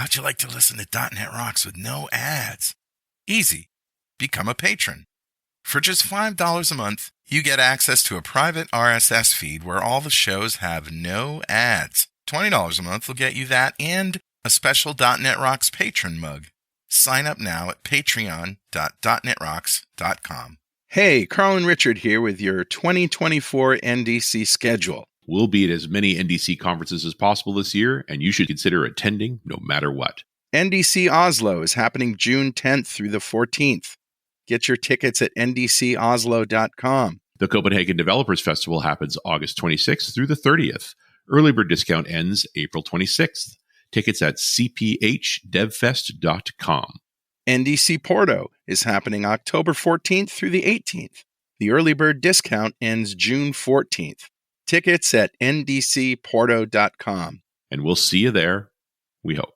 How'd you like to listen to .NET Rocks with no ads? Easy. Become a patron. For just $5 a month, you get access to a private RSS feed where all the shows have no ads. $20 a month will get you that and a special .NET Rocks patron mug. Sign up now at patreon.netrocks.com. Hey, Carl and Richard here with your 2024 NDC schedule. We'll be at as many NDC conferences as possible this year, and you should consider attending no matter what. NDC Oslo is happening June 10th through the 14th. Get your tickets at ndcoslo.com. The Copenhagen Developers Festival happens August 26th through the 30th. Early bird discount ends April 26th. Tickets at cphdevfest.com. NDC Porto is happening October 14th through the 18th. The early bird discount ends June 14th. Tickets at ndcporto.com. And we'll see you there, we hope.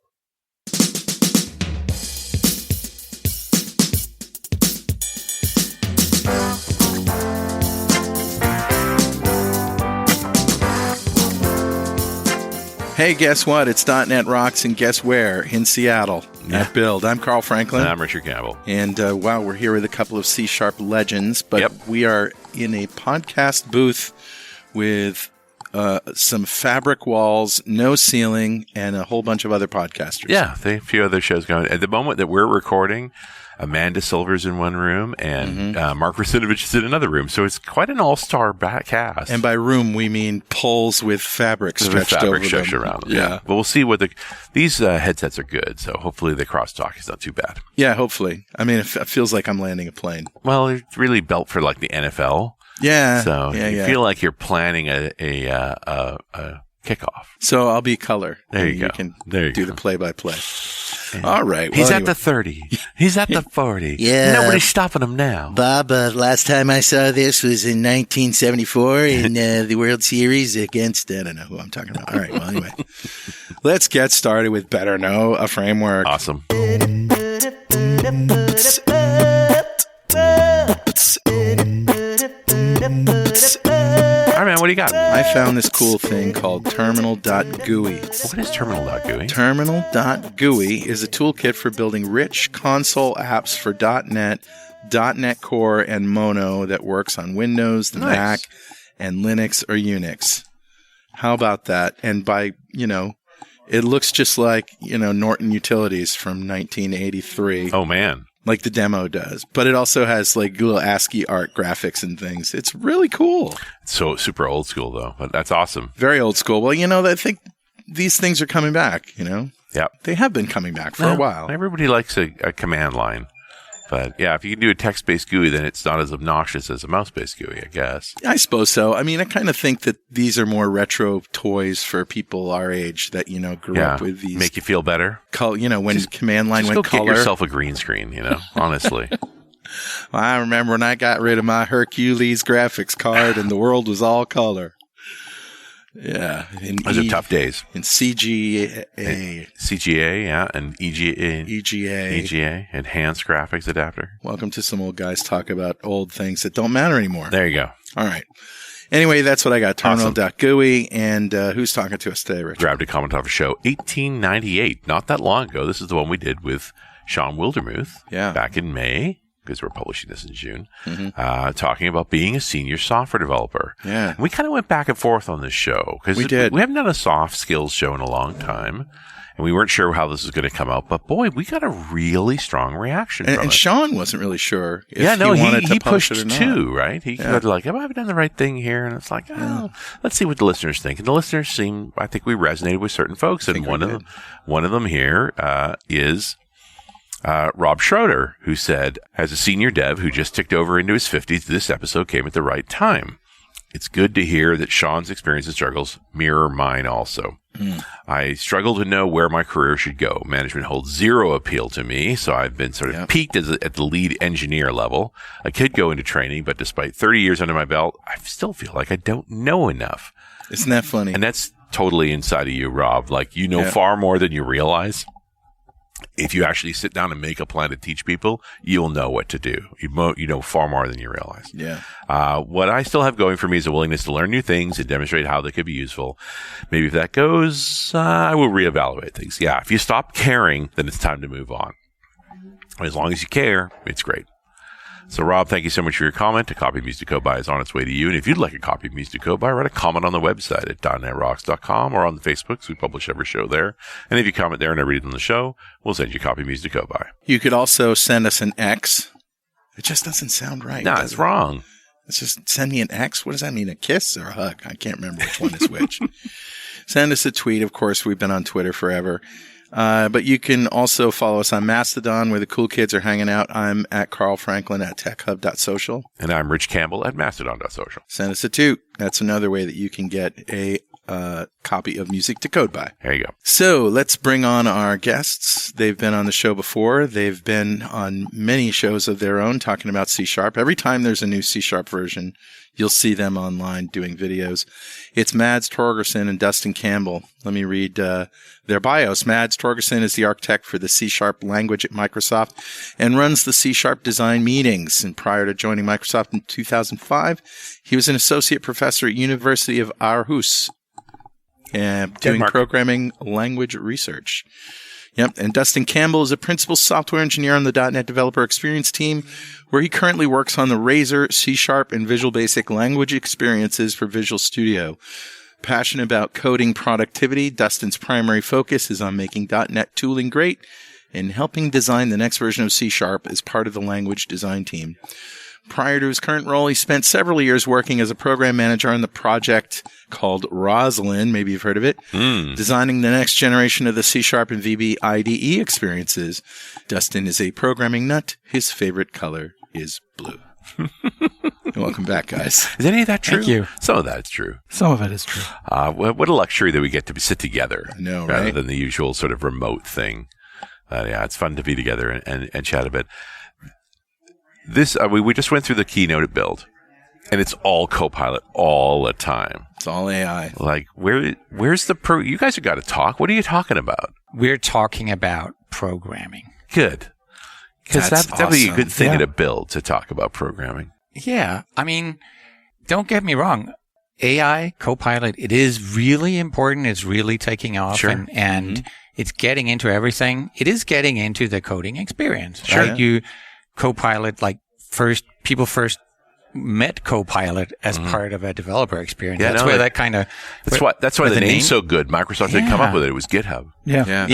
Hey, guess what? It's .NET Rocks, and guess where? In Seattle at Build. I'm Carl Franklin. And I'm Richard Campbell. And wow, we're here with a couple of C# legends, but we are in a podcast booth with some fabric walls, no ceiling, and a whole bunch of other podcasters. Yeah, a few other shows going. At the moment that we're recording, Amanda Silver's in one room, and Mark Rasinovich is in another room. So it's quite an all-star cast. And by room, we mean poles with fabric stretched over them. Around them. Yeah. But we'll see what these headsets are good. So hopefully the crosstalk is not too bad. Yeah, hopefully. I mean, it feels like I'm landing a plane. Well, it's really built for like the NFL. Yeah. So you feel like you're planning a kickoff. So I'll be color. There you go. You can do the play-by-play. All right. He's at the 30. He's at the 40. Yeah. Nobody's stopping him now. Bob, last time I saw this was in 1974 in the World Series against, I don't know who I'm talking about. All right. Well, anyway. Let's get started with Better Know, a framework. Awesome. All right, man, what do you got? I found this cool thing called terminal.gui. What is terminal.gui? Terminal.gui is a toolkit for building rich console apps for .NET, .NET Core, and Mono that works on Windows, the Mac, and Linux or Unix. How about that? And by, it looks just like, Norton Utilities from 1983. Oh, man. Like the demo does. But it also has like little ASCII art graphics and things. It's really cool. It's so super old school, though. But that's awesome. Very old school. Well, I think these things are coming back, Yeah. They have been coming back for a while. Everybody likes a command line. But, yeah, if you can do a text-based GUI, then it's not as obnoxious as a mouse-based GUI, I guess. I suppose so. I mean, I kind of think that these are more retro toys for people our age that, grew up with these. Make you feel better. When command line went color. Get yourself a green screen, honestly. Well, I remember when I got rid of my Hercules graphics card and the world was all color. Yeah. Those are tough days. In CGA. CGA, yeah, and EGA. Enhanced Graphics Adapter. Welcome to some old guys talk about old things that don't matter anymore. There you go. All right. Anyway, that's what I got. Terminal.gui. And who's talking to us today, Richard? Grabbed a comment off a show, 1898. Not that long ago. This is the one we did with Sean Wildermuth back in May, because we're publishing this in June, talking about being a senior software developer. Yeah. And we kind of went back and forth on this show. We did. We haven't done a soft skills show in a long time, and we weren't sure how this was going to come out. But, boy, we got a really strong reaction from it. And Sean wasn't really sure if he pushed too, right? He could have I done the right thing here? And it's like, let's see what the listeners think. And the listeners I think we resonated with certain folks. And one of them here is Rob Schroeder, who said, as a senior dev who just ticked over into his 50s, this episode came at the right time. It's good to hear that Sean's experience and struggles mirror mine also. I struggle to know where my career should go. Management holds zero appeal to me, so I've been sort of peaked at the lead engineer level. I could go into training, but despite 30 years under my belt, I still feel like I don't know enough. Isn't that funny? And that's totally inside of you, Rob. Like, far more than you realize. if you actually sit down and make a plan to teach people, you'll know what to do. You know far more than you realize. Yeah. What I still have going for me is a willingness to learn new things and demonstrate how they could be useful. Maybe if that goes, I will reevaluate things. Yeah. If you stop caring, then it's time to move on. As long as you care, it's great. So, Rob, thank you so much for your comment. A copy of Music to Code By is on its way to you. And if you'd like a copy of Music to Code By, write a comment on the website at .netrocks.com or on the Facebooks. We publish every show there. And if you comment there and I read it on the show, we'll send you a copy of Music to Code By. You could also send us an X. It just doesn't sound right. No, it's wrong. It's just send me an X. What does that mean? A kiss or a hug? I can't remember which one is which. Send us a tweet. Of course, we've been on Twitter forever. But you can also follow us on Mastodon, where the cool kids are hanging out. I'm at Carl Franklin at techhub.social. And I'm Rich Campbell at mastodon.social. Send us a toot. That's another way that you can get a copy of Music to Code By. There you go. So let's bring on our guests. They've been on the show before. They've been on many shows of their own talking about C#. Every time there's a new C# version, you'll see them online doing videos. It's Mads Torgersen and Dustin Campbell. Let me read their bios. Mads Torgersen is the architect for the C# language at Microsoft and runs the C# design meetings. And prior to joining Microsoft in 2005, he was an associate professor at University of Aarhus, doing Denmark. programming language research. Yep. And Dustin Campbell is a principal software engineer on the .NET Developer Experience team, where he currently works on the Razor, C#, and Visual Basic language experiences for Visual Studio. Passionate about coding productivity, Dustin's primary focus is on making .NET tooling great and helping design the next version of C# as part of the language design team. Prior to his current role, he spent several years working as a program manager on the project called Roslyn, maybe you've heard of it, designing the next generation of the C# and VB IDE experiences. Dustin is a programming nut. His favorite color is blue. Welcome back, guys. Is any of that true? Thank you. Some of that's true. Some of it is true. What a luxury that we get to sit together. I know, rather right? than the usual sort of remote thing. Yeah, it's fun to be together and chat a bit. This we just went through the keynote at Build, and it's all Copilot all the time. It's all AI. Like, where's the pro? You guys have got to talk. What are you talking about? We're talking about programming. Good, because That's that'd be a good thing Yeah. at a Build to talk about programming. Yeah. I mean, don't get me wrong. AI, Copilot, it is really important. It's really taking off. Sure. And it's getting into everything. It is getting into the coding experience. Sure. Right? Copilot, people first met Copilot as part of a developer experience. Yeah, That's where that kind of... That's why the name's so good. Microsoft didn't come up with it. It was GitHub. Yeah.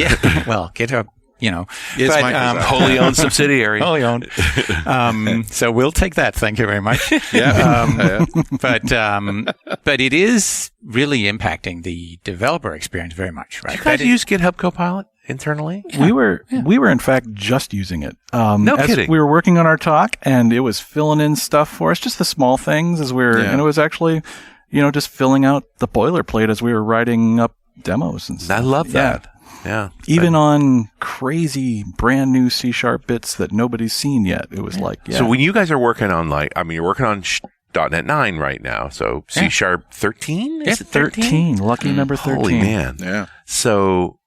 Well, GitHub, Is but, Microsoft. Wholly owned subsidiary. wholly owned. So we'll take that. Thank you very much. Yeah. But it is really impacting the developer experience very much, right? Do you guys use GitHub Copilot internally? We were in fact just using it. No as kidding. We were working on our talk, and it was filling in stuff for us, just the small things as we were, and it was actually, just filling out the boilerplate as we were writing up demos and stuff. I love that. Yeah. Even on crazy brand new C# bits that nobody's seen yet, it was like, So when you guys are working on you're working on .NET 9 right now. So C# 13? Is it 13, lucky number 13. Holy man. Yeah. So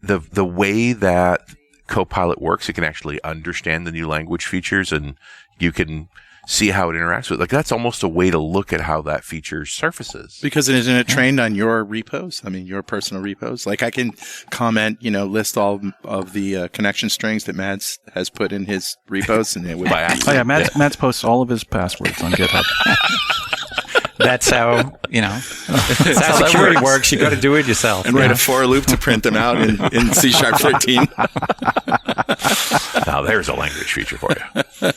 the way that Copilot works, it can actually understand the new language features, and you can see how it interacts with. That's almost a way to look at how that feature surfaces. Because isn't it trained on your repos? I mean, your personal repos. Like I can comment, list all of the connection strings that Mads has put in his repos, and it would. By accident. Mads posts all of his passwords on GitHub. That's how, that's how security works. You got to do it yourself. and write a for loop to print them out in C# 13. Now there's a language feature for you.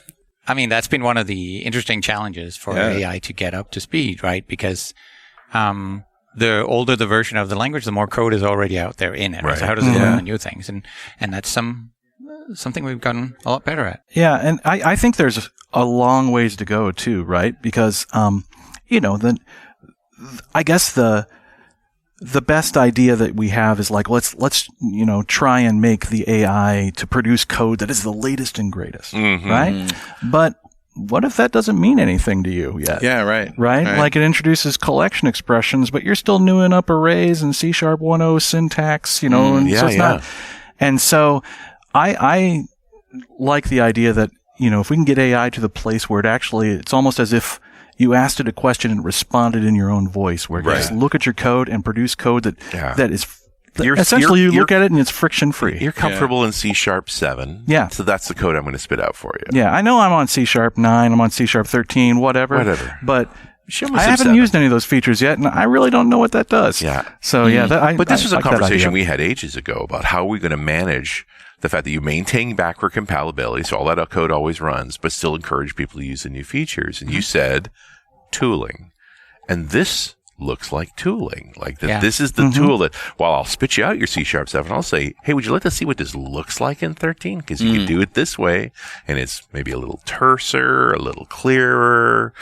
I mean, that's been one of the interesting challenges for AI to get up to speed, right? Because the older the version of the language, the more code is already out there in it. Right. So how does it learn the new things? And that's something we've gotten a lot better at. Yeah, and I think there's a long ways to go too, right? Because I guess the best idea that we have is let's try and make the AI to produce code that is the latest and greatest, right? But what if that doesn't mean anything to you yet? Yeah, right. Right? Like it introduces collection expressions, but you're still newing up arrays and C# 1.0 syntax, and so it's not. And so I like the idea that, if we can get AI to the place where it's almost as if you asked it a question and responded in your own voice, where it can just look at your code and produce code that is essentially you look at it and it's friction free. You're comfortable in C#7. Yeah. So that's the code I'm going to spit out for you. Yeah. I know I'm on C#9, I'm on C#13, whatever. But I haven't 7. used any of those features yet, and I really don't know what that does. Yeah. So, but this was a like conversation we had ages ago about how we're going to manage the fact that you maintain backward compatibility, so all that code always runs, but still encourage people to use the new features. And you said tooling. And this looks like tooling. Like that. This is the tool that, while I'll spit you out your C#7, I'll say, hey, would you like to see what this looks like in 13? Because you can do it this way, and it's maybe a little terser, a little clearer.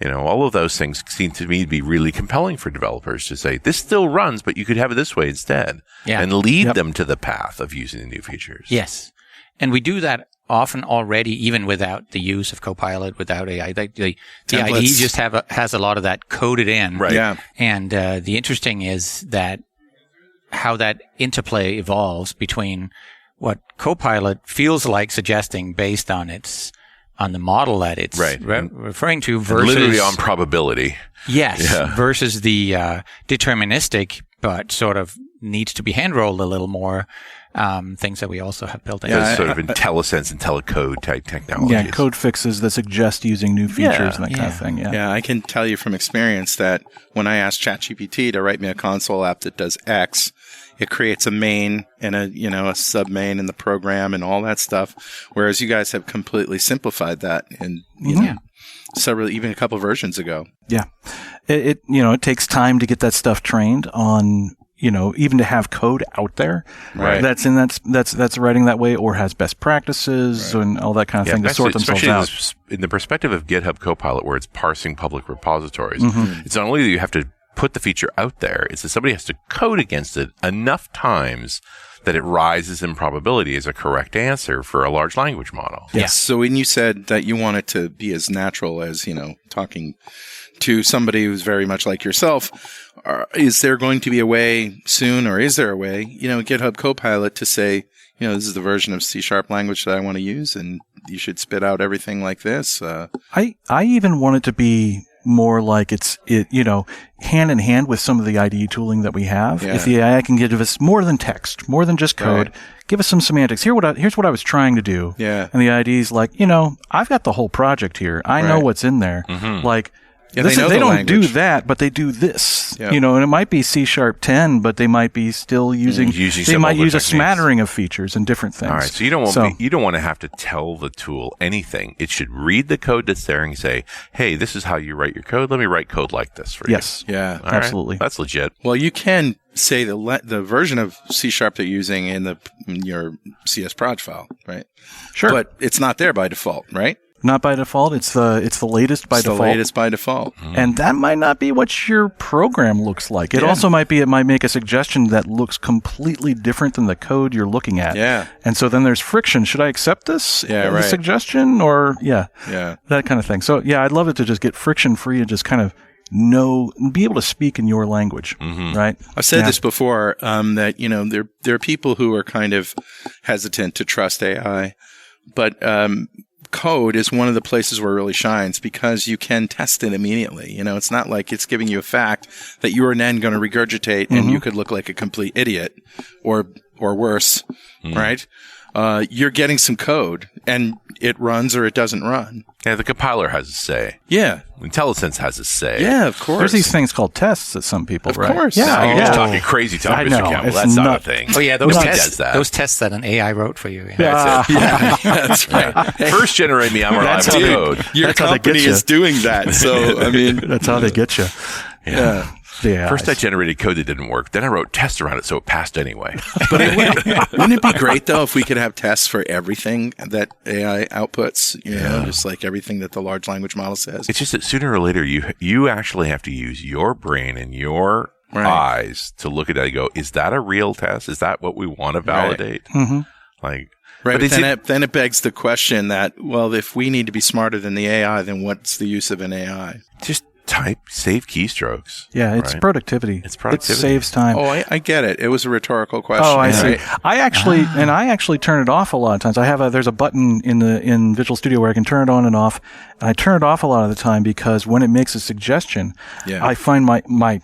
All of those things seem to me to be really compelling for developers to say, this still runs, but you could have it this way instead. Yeah. And lead them to the path of using the new features. Yes. And we do that often already, even without the use of Copilot, without AI. The IDE just has a lot of that coded in. Right. Yeah. And the interesting is that how that interplay evolves between what Copilot feels like suggesting based on the model that it's referring to versus literally on probability. Yes. Yeah. Versus the deterministic, but sort of needs to be hand-rolled a little more, things that we also have built in. Sort of IntelliSense, IntelliCode type technologies. Yeah, code fixes that suggest using new features and that kind of thing. Yeah, I can tell you from experience that when I asked ChatGPT to write me a console app that does X, it creates a main and a submain in the program and all that stuff. Whereas you guys have completely simplified that in several, even a couple versions ago. Yeah, it takes time to get that stuff trained on. Even to have code out there that's writing that way or has best practices and all that kind of thing to sort themselves out. In the perspective of GitHub Copilot, where it's parsing public repositories, it's not only that you have to put the feature out there, it's that somebody has to code against it enough times that it rises in probability as a correct answer for a large language model. Yes. Yeah. So when you said that you want it to be as natural as, talking to somebody who's very much like yourself, is there going to be a way soon, or is there a way, GitHub Copilot to say, this is the version of C# language that I want to use, and you should spit out everything like this? I even want it to be more like it's hand in hand with some of the IDE tooling that we have. Yeah. If the AI can give us more than text, more than just code, give us some semantics. Here's what I was trying to do. Yeah. And the IDE is like, I've got the whole project here. I know what's in there. Like, they don't do that, but they do this. Yep. And it might be C#10, but they might be still using they might use a smattering of features and different things. All right, so you don't want to have to tell the tool anything. It should read the code that's there and say, "Hey, this is how you write your code. Let me write code like this for you." Yes. Yeah. All absolutely. Right? That's legit. Well, you can say the version of C# they're using in your CS proj file, right? Sure. But it's not there by default, right? Not by default. It's the latest by default. The latest by default. And that might not be what your program looks like. It also might be, it might make a suggestion that looks completely different than the code you're looking at. Yeah. And so then there's friction. Should I accept this the suggestion or that kind of thing. So I'd love it to just get friction free and just kind of be able to speak in your language, right? I've said this before, that, there are people who are kind of hesitant to trust AI, but, code is one of the places where it really shines because you can test it immediately. It's not like it's giving you a fact that you are then going to regurgitate and you could look like a complete idiot or worse, right? You're getting some code and it runs or it doesn't run. Yeah, the compiler has a say. Yeah. IntelliSense has a say. Yeah, of course. There's these things called tests that some people write. Of course. Yeah. You're just talking crazy talk, Mr. Campbell. That's not a thing. Oh, yeah, those tests that an AI wrote for you. That's it. That's right. First generate me unreliable code. Your company is doing that. So, that's how they get you. Yeah. First, I generated code that didn't work. Then I wrote tests around it, so it passed anyway. But wouldn't it be great, though, if we could have tests for everything that AI outputs? Just like everything that the large language model says. It's just that sooner or later, you actually have to use your brain and your eyes to look at it and go, is that a real test? Is that what we want to validate? Right. But then it begs the question that, well, if we need to be smarter than the AI, then what's the use of an AI? Just save keystrokes. Yeah, it's right? productivity. It's productivity. It saves time. Oh, I get it. It was a rhetorical question. Oh, I see. Right? I actually turn it off a lot of times. there's a button in Visual Studio where I can turn it on and off, and I turn it off a lot of the time because when it makes a suggestion, I find my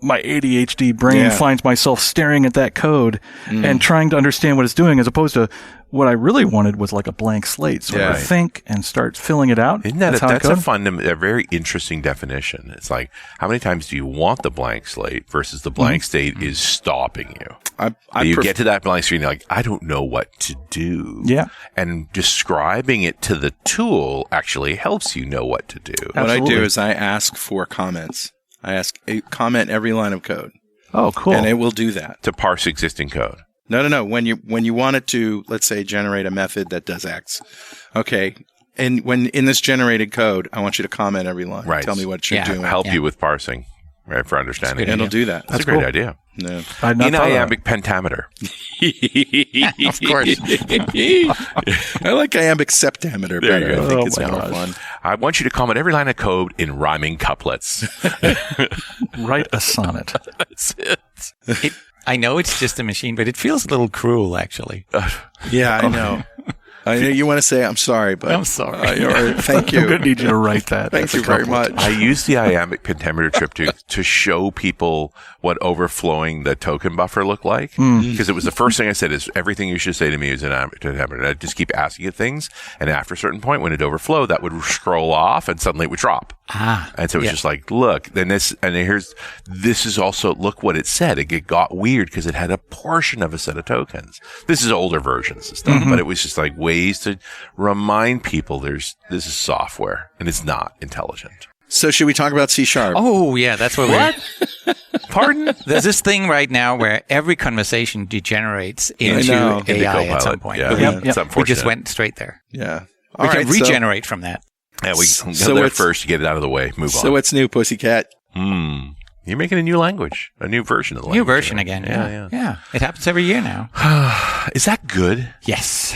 ADHD brain finds myself staring at that code and trying to understand what it's doing, as opposed to what I really wanted was like a blank slate. So I think and start filling it out. Isn't that that's a very interesting definition. It's like, how many times do you want the blank slate versus the blank slate is stopping you? You get to that blank slate and you're like, I don't know what to do. Yeah. And describing it to the tool actually helps you know what to do. Absolutely. What I do is I ask for comments. I ask comment every line of code. Oh, cool. And it will do that. To parse existing code. No. When you want it to, let's say, generate a method that does X. Okay. And when in this generated code, I want you to comment every line. Right. Tell me what you're doing. Help you with parsing, right? For understanding. It'll do that. That's a great idea. No. Iambic pentameter. Of course. I like iambic septameter better. I think it's more fun. I want you to comment every line of code in rhyming couplets. Write a sonnet. That's it. I know it's just a machine, but it feels a little cruel, actually. Yeah, I know. I know you want to say I'm sorry, but I'm sorry. Or, thank you. I'm going to need you to write that. Thank you very much. I use the iambic pentameter trip to show people what overflowing the token buffer looked like. Because it was the first thing I said is everything you should say to me is an iambic pentameter. And I'd just keep asking it things. And after a certain point, when it overflowed, that would scroll off and suddenly it would drop. And so it was just like, look, then this is also, look what it said. It got weird because it had a portion of a set of tokens. This is older versions and stuff, but it was just like ways to remind people this is software and it's not intelligent. So should we talk about C#? Oh, yeah, that's what we're... Pardon? There's this thing right now where every conversation degenerates into AI at some point. Yeah. We just went straight there. Yeah. We can regenerate from that. Yeah, we go there first to get it out of the way. Move on. So what's new, Pussycat? You're making a new language, a new version of the language. New version again. Yeah. It happens every year now. Is that good? Yes.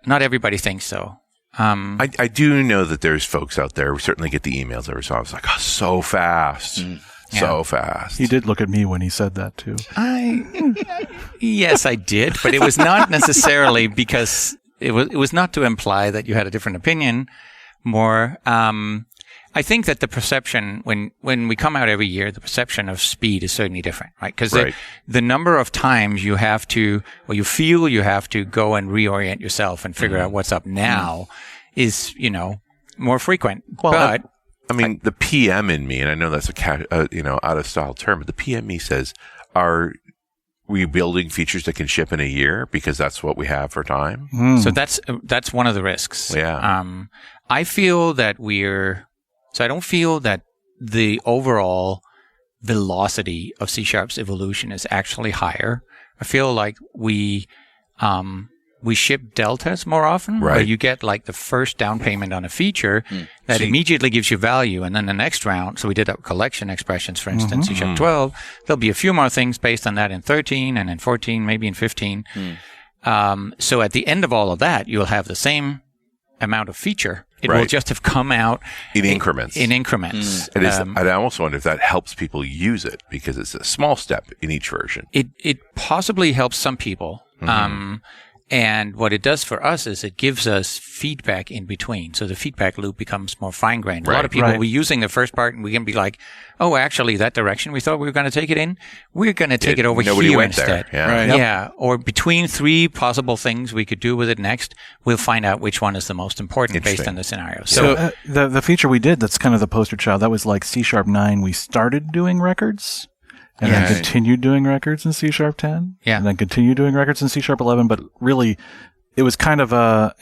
Not everybody thinks so. I do know that there's folks out there. We certainly get the emails every so often. It's like, oh, so fast. So fast. He did look at me when he said that, too. Yes, I did. But it was not necessarily because it was not to imply that you had a different opinion. More, I think that the perception, when we come out every year, the perception of speed is certainly different, right? Because the number of times you have to, or you feel you have to go and reorient yourself and figure out what's up now is, more frequent. Well, but I mean, the PM in me, and I know that's a out of style term, but the PM in me says, are we building features that can ship in a year because that's what we have for time? So that's one of the risks. Yeah. I feel that I don't feel that the overall velocity of C#'s evolution is actually higher. I feel like we ship deltas more often, where you get like the first down payment on a feature that immediately gives you value, and then the next round. So we did collection expressions, for instance, C# 12. There'll be a few more things based on that in 13 and in 14, maybe in 15. So at the end of all of that, you'll have the same amount of feature. It will just have come out in increments. And I almost wonder if that helps people use it because it's a small step in each version. It possibly helps some people. And what it does for us is it gives us feedback in between. So the feedback loop becomes more fine-grained. A lot of people will be using the first part and we can be like, oh, actually, that direction we thought we were going to take it in, we're going to take it over here instead. Yeah. Or between three possible things we could do with it next, we'll find out which one is the most important based on the scenario. So the feature we did, that's kind of the poster child, that was like C# 9. We started doing records. And then continued doing records in C# 10. And then continued doing records in C# 11. But really, it was kind of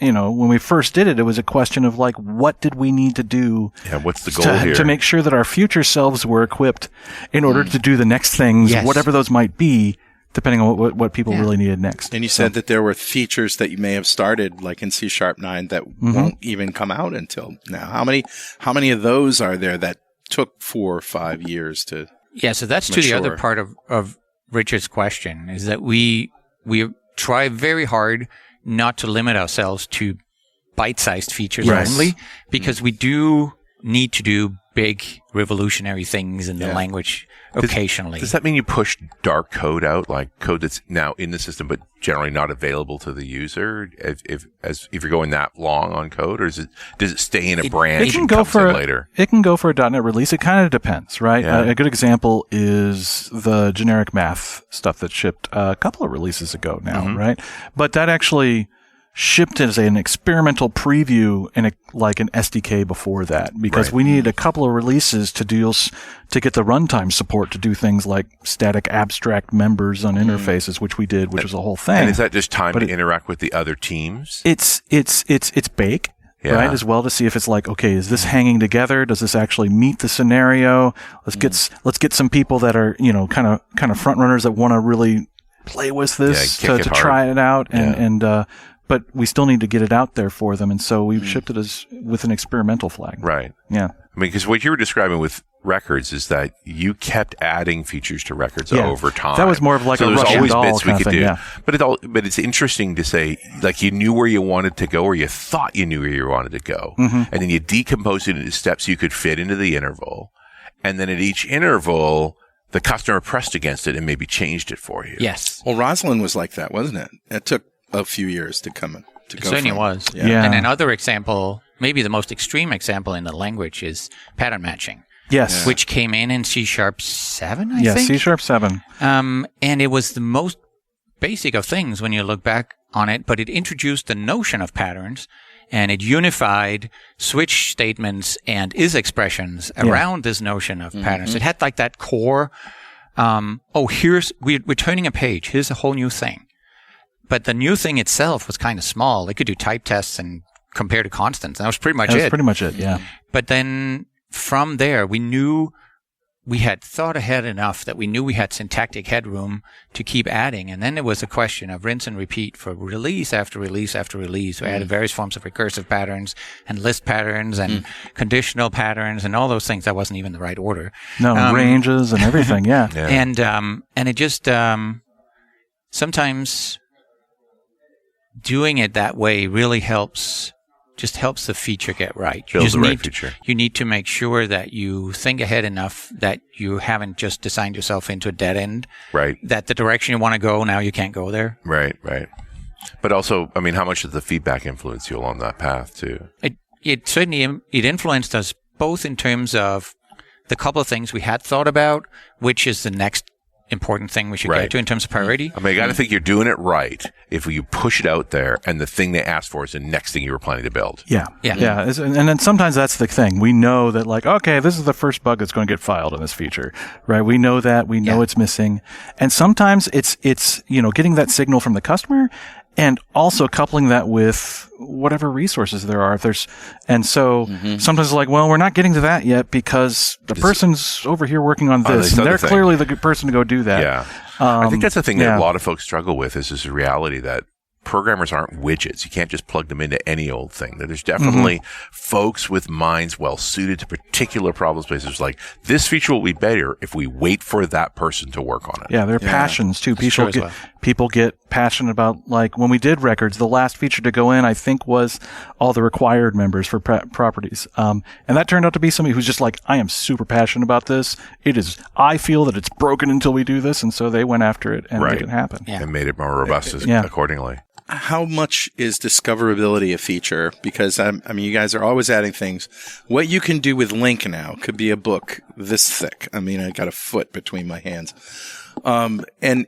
when we first did it, it was a question of like, what did we need to do? Yeah, what's the goal here? To make sure that our future selves were equipped in order to do the next things, whatever those might be, depending on what people really needed next. And you said that there were features that you may have started, like in C# 9, that won't even come out until now. How many of those are there that took 4 or 5 years to... Yeah, so that's to the other part of Richard's question, is that we try very hard not to limit ourselves to bite-sized features only, because we do need to do big revolutionary things in the language occasionally. Does that mean you push dark code out, like code that's now in the system but generally not available to the user if you're going that long on code, or does it stay in a branch and comes in later? It can go for a .NET release. It kind of depends, right? Yeah. A good example is the generic math stuff that shipped a couple of releases ago now, right? But that actually shipped as an experimental preview in like an SDK before that, because we needed a couple of releases to get the runtime support to do things like static abstract members on interfaces, which we did, which was a whole thing. And is that just time to interact with the other teams? It's bake. Right, as well, to see if it's like, okay, is this hanging together? Does this actually meet the scenario? Let's get some people that are, kind of front runners that want to really play with this to try it out, but we still need to get it out there for them, and so we've shipped it with an experimental flag. Right. Yeah. I mean, because what you were describing with records is that you kept adding features to records over time. That was more of like so a there's Russian always doll bits we kind could of thing, do. But it's interesting to say, like, you knew where you wanted to go, or you thought you knew where you wanted to go, and then you decomposed it into steps you could fit into the interval, and then at each interval, the customer pressed against it and maybe changed it for you. Yes. Well, Roslyn was like that, wasn't it? It took a few years to come to It go certainly from. was. Yeah. And another example, maybe the most extreme example in the language, is pattern matching. Yes. Which came in C#7, I Yeah, think. C#7. And it was the most basic of things when you look back on it, but it introduced the notion of patterns, and it unified switch statements and is expressions around this notion of patterns. It had like that core, we're turning a page. Here's a whole new thing. But the new thing itself was kind of small. It could do type tests and compare to constants. That was pretty much it. That's pretty much it, yeah. But then from there, we knew we had thought ahead enough that we knew we had syntactic headroom to keep adding. And then it was a question of rinse and repeat for release after release after release. We added various forms of recursive patterns and list patterns and conditional patterns and all those things. That wasn't even the right order. No, ranges and everything, yeah. And it just sometimes doing it that way really helps the feature get right. You need to make sure that you think ahead enough that you haven't just designed yourself into a dead end. Right. That the direction you want to go, now you can't go there. Right. But also, I mean, how much does the feedback influence you along that path too? It certainly influenced us both in terms of the couple of things we had thought about, which is the next important thing we should get to in terms of priority. I mean, you got to think you're doing it right if you push it out there and the thing they asked for is the next thing you were planning to build. Yeah. And then sometimes that's the thing. We know that, like, okay, this is the first bug that's going to get filed in this feature, right? We know that. We know it's missing. And sometimes it's getting that signal from the customer and also coupling that with whatever resources there are. Sometimes it's like, well, we're not getting to that yet because the person's over here working on this, and they're clearly the good person to go do that. Yeah. I think that's the thing that a lot of folks struggle with is this reality that programmers aren't widgets. You can't just plug them into any old thing. There's definitely folks with minds well suited to particular problem spaces. Like, this feature will be better if we wait for that person to work on it. Yeah, there are passions too. People get passionate about, like, when we did records, the last feature to go in, I think, was all the required members for properties. And that turned out to be somebody who's just like, I am super passionate about this. I feel that it's broken until we do this. And so they went after it and made it happen. Yeah. And made it more robust accordingly. How much is discoverability a feature? Because I mean, you guys are always adding things. What you can do with Link now could be a book this thick. I mean, I got a foot between my hands. And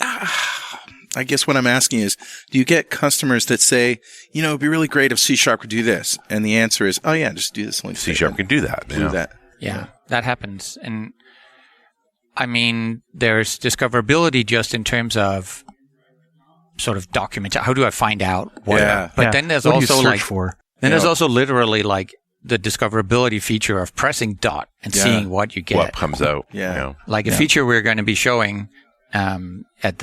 I guess what I'm asking is, do you get customers that say, it'd be really great if C# could do this? And the answer is, oh yeah, just do this Link. C# can do that. Do that. Yeah, that happens. And I mean, there's discoverability just in terms of sort of document. How do I find out what? Yeah. But then there's what also do you search for? There's also literally like the discoverability feature of pressing dot and seeing what you get. What comes out. Yeah. Like a feature we're going to be showing at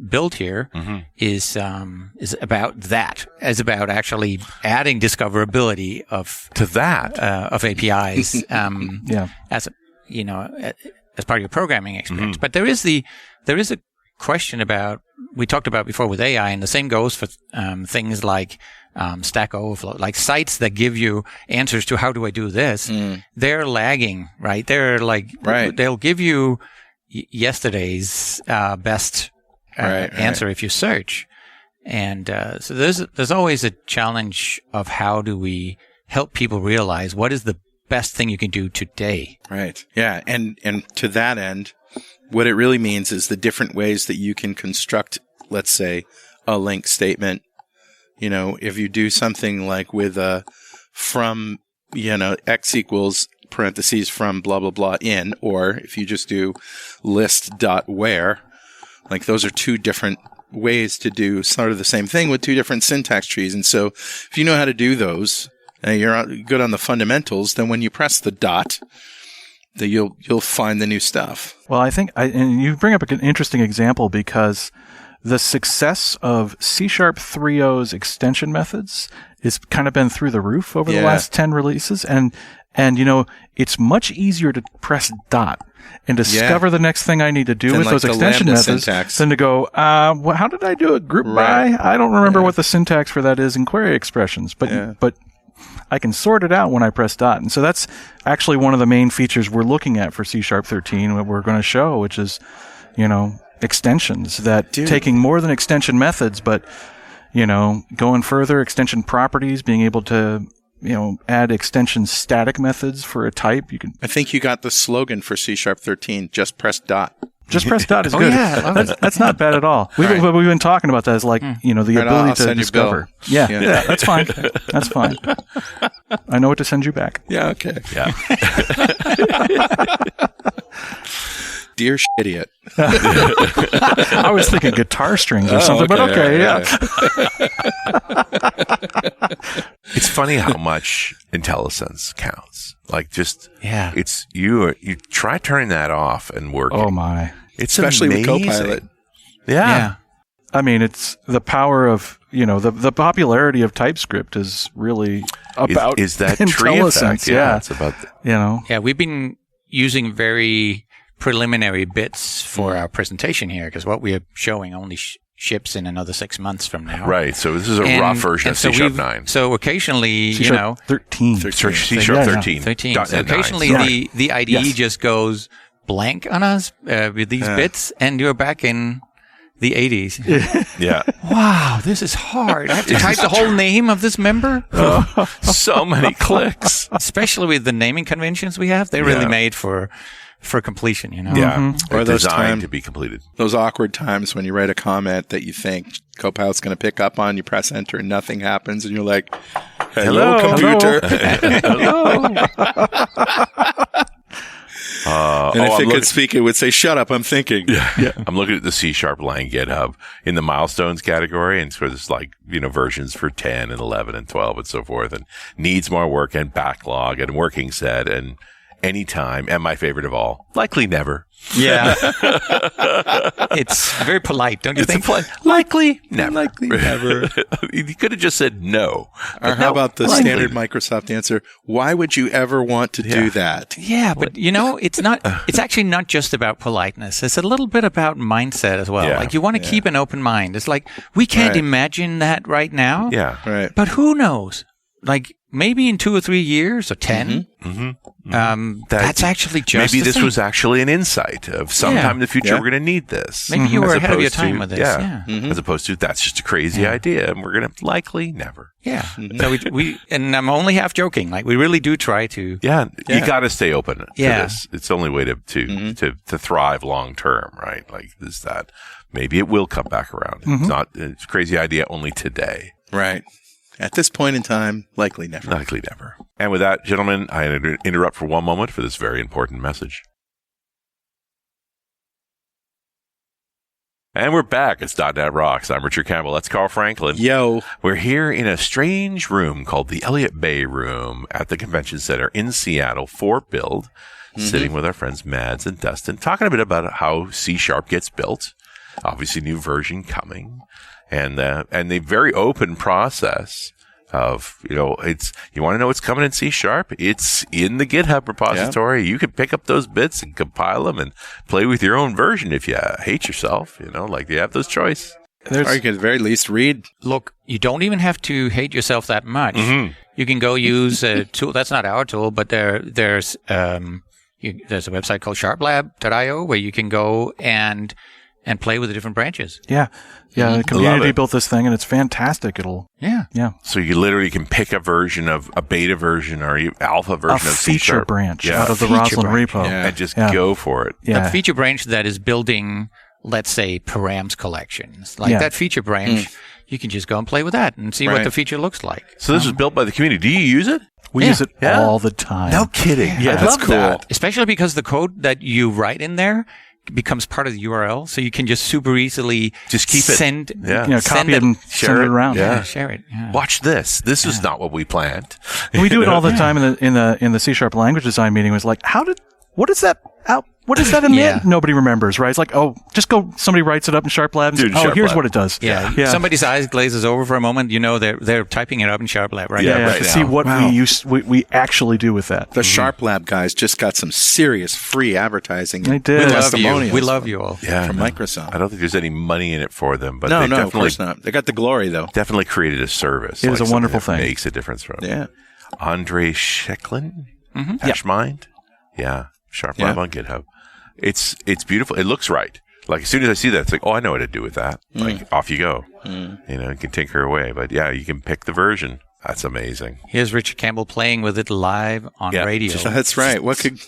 Build here is about that. Is about actually adding discoverability of APIs as as part of your programming experience. But there is a question about, we talked about before with AI, and the same goes for things like Stack Overflow, like sites that give you answers to how do I do this, they're lagging, right? They're like, they'll give you yesterday's best answer if you search. And so there's always a challenge of how do we help people realize what is the best thing you can do today. Right. Yeah. And to that end, what it really means is the different ways that you can construct, let's say, a link statement. You know, if you do something like with from, X equals parentheses from blah, blah, blah in, or if you just do list.where, like those are two different ways to do sort of the same thing with two different syntax trees. And so if you know how to do those and you're good on the fundamentals, then when you press the dot, that you'll find the new stuff. Well, I think, and you bring up an interesting example because the success of C# 3.0's extension methods has kind of been through the roof over the last 10 releases. And it's much easier to press dot and discover the next thing I need to do with those extension methods than to go, how did I do it? Group by? I don't remember what the syntax for that is in query expressions, but I can sort it out when I press dot. And so that's actually one of the main features we're looking at for C# 13, what we're going to show, which is, extensions that taking more than extension methods, but, going further, extension properties, being able to, add extension static methods for a type. I think you got the slogan for C# 13, just press dot. Just press dot is good. That's not bad at all. We've been talking about that as like, the ability to discover. Yeah, that's fine. That's fine. I know what to send you back. Yeah, okay. Yeah. Dear idiot. I was thinking guitar strings or something, but okay, yeah. It's funny how much IntelliSense counts. Like just, it's you try turning that off and working. Oh my. It's especially amazing. with Copilot. Yeah. I mean, it's the power of, the popularity of TypeScript is really about is that tree effect? Yeah. It's about, Yeah, we've been using very preliminary bits for our presentation here because what we are showing only ships in another 6 months from now. Right. So this is a rough version of C# 9. So occasionally, C# 13. C# 13. 13. So occasionally the IDE just goes blank on us with these bits and you're back in the 80s. Yeah. Wow, this is hard. I have to type the whole name of this member. So many clicks. Especially with the naming conventions we have. They're really made for completion, Yeah. Or those designed to be completed. Those awkward times when you write a comment that you think Copilot's going to pick up on, you press enter and nothing happens, and you're like, hello computer. Hello. And if it could speak, it would say, shut up, I'm thinking. Yeah. I'm looking at the C# line GitHub in the milestones category, and so there's versions for 10 and 11 and 12 and so forth, and needs more work and backlog and working set and anytime, and my favorite of all, likely never. Yeah. It's very polite, don't you think? Likely never. Likely never. You could have just said no. Or how about the standard Microsoft answer? Why would you ever want to do that? Yeah, but it's not. It's actually not just about politeness. It's a little bit about mindset as well. Yeah. Like you want to keep an open mind. It's like we can't imagine that right now. Yeah. Right. But who knows? Like maybe in 2 or 3 years or 10. That's actually just maybe this was actually an insight of sometime in the future we're going to need this. Maybe you were ahead of your time with this. As opposed to that's just a crazy idea, and we're going to likely never. Yeah. So we and I'm only half joking. Like we really do try to. Yeah. You got to stay open to this. It's the only way to thrive long term, right? Like this, that. Maybe it will come back around. It's a crazy idea only today. Right. At this point in time, likely never. Likely never. And with that, gentlemen, I interrupt for one moment for this very important message. And we're back. It's .NET Rocks. I'm Richard Campbell. That's Carl Franklin. Yo. We're here in a strange room called the Elliott Bay Room at the Convention Center in Seattle for Build, sitting with our friends Mads and Dustin, talking a bit about how C# gets built. Obviously, new version coming. And the very open process of, it's, you want to know what's coming in C#? It's in the GitHub repository. Yeah. You can pick up those bits and compile them and play with your own version if you hate yourself, you have those choice. Or you can at the very least read. Look, you don't even have to hate yourself that much. You can go use a tool. That's not our tool, but there's a website called sharplab.io where you can go and play with the different branches. Yeah. Yeah, the community built this thing, and it's fantastic. Yeah. So you literally can pick a version of a beta version or alpha version of feature branch out of the Roslyn repo. And just go for it. A feature branch that is building, let's say, params collections. Like that feature branch, you can just go and play with that and see what the feature looks like. So this was built by the community. Do you use it? We use it all the time. No kidding. Yeah, I love cool. that. Especially because the code that you write in there becomes part of the URL, so you can just super easily just keep it. Send, copy it and send it around. Share it. Yeah. Watch this. This is not what we planned. We do it all the time in the C# language design meeting. It was like, what does that admit? Nobody remembers, right? It's like, just go. Somebody writes it up in SharpLab. And here's what it does. Yeah. Somebody's eyes glazes over for a moment. You know they're typing it up in SharpLab right now. To see what we actually do with that. The SharpLab guys just got some serious free advertising. They did. We love you all. Yeah, from Microsoft. I don't think there's any money in it for them, but no, of course not. They got the glory though. Definitely created a service. It is a wonderful thing. Makes a difference for them. Yeah. Andre Shecklin, Ashmind, SharpLab on GitHub. It's beautiful. It looks right. Like as soon as I see that, it's like, I know what to do with that. Like off you go. You can tinker away. But you can pick the version. That's amazing. Here's Richard Campbell playing with it live on radio. That's right. What could